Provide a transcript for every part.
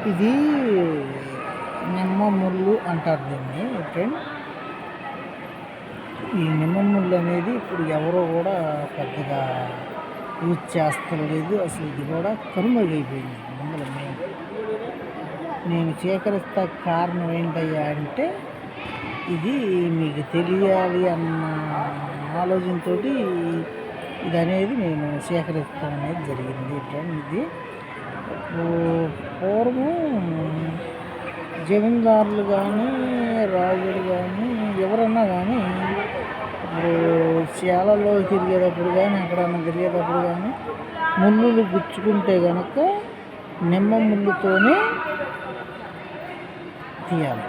ఇది నిమ్మ ముళ్ళు అంటారు దీన్ని ఫ్రెండ్. ఈ నిమ్మ ముళ్ళు అనేది ఇప్పుడు ఎవరో కూడా పెద్దగా యూజ్ చేస్తలేదు. అసలు ఇది కూడా కనుమరుగైపోయింది. అందులో నేను సేకరిస్తా కారణం ఏంటయ్యా అంటే, ఇది మీకు తెలియాలి అన్న ఆలోచనతో ఇది అనేది నేను సేకరిస్తాం అనేది జరిగింది ఫ్రెండ్. ఇది పూర్వం జమీందారులు కానీ, రాజులు కానీ, ఎవరన్నా కానీ ఇప్పుడు చేలలో తిరిగేటప్పుడు కానీ, ఎక్కడన్నా తిరిగేటప్పుడు కానీ ముళ్ళులు గుచ్చుకుంటే కనుక నిమ్మ ముళ్ళుతోనే తీయాలి.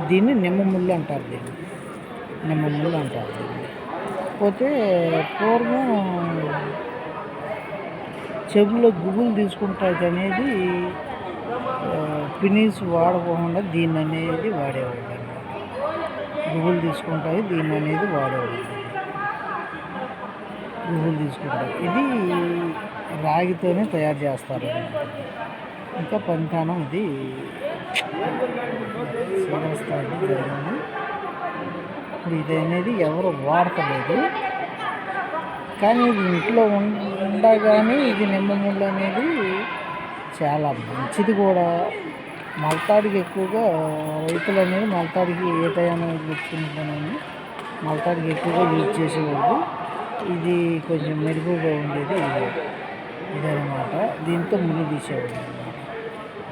దీన్ని నిమ్మ ముళ్ళు అంటారు. నిమ్మ ముళ్ళు అంటారు. పోతే పూర్వం చెవుల్లో గుబులు తీసుకుంటాయి అనేది పినీస్ వాడకుండా దీన్ని అనేది వాడేవాళ్ళు. గుబులు తీసుకుంటాయి దీన్ని అనేది వాడేవాళ్ళు. గుబులు తీసుకుంటాయి. ఇది రాగితోనే తయారు చేస్తారు. ఇంకా పంతానం ఇది స్థాయి జరిగింది. ఇప్పుడు ఇది అనేది ఎవరు వాడతలేదు. కానీ ఇది ఇంట్లో ఉండగానే ఇది నిమ్మ ముళ్ళు అనేది చాలా మంచిది కూడా. మలతాడికి ఎక్కువగా రైతులు అనేది మలతాడికి ఏ టైంలో గుర్తుంటానని మలతాడికి ఎక్కువగా యూజ్ చేసేవాళ్ళు. ఇది కొంచెం మెరుగుగా ఉండేది ఇదనమాట. దీంతో ముళ్ళు తీసేవాళ్ళు అనమాట.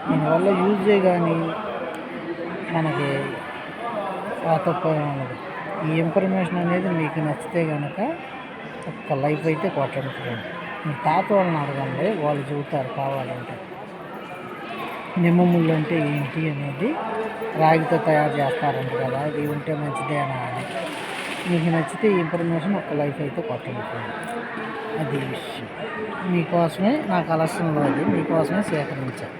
దీనివల్ల యూజే కానీ మనకి తప్పేం ఉండదు. ఈ ఇన్ఫర్మేషన్ అనేది మీకు నచ్చితే కనుక ఒక్క లైఫ్ అయితే కొట్టండి ఫ్రెండ్. మీ తాత వాళ్ళని అడగండి, వాళ్ళు చెబుతారు కావాలంటే. నిమ్మ ముళ్ళు అంటే ఏంటి అనేది, రాగితో తయారు చేస్తారంట కదా, ఇది ఉంటే మంచిదేనా అని. మీకు నచ్చితే ఈ ఇన్ఫర్మేషన్ ఒక్క లైఫ్ అయితే కొట్టండి ఫ్రెండ్. అది విషయం. మీకోసమే నా కలెక్షన్లో అది మీకోసమే సేకరించాను.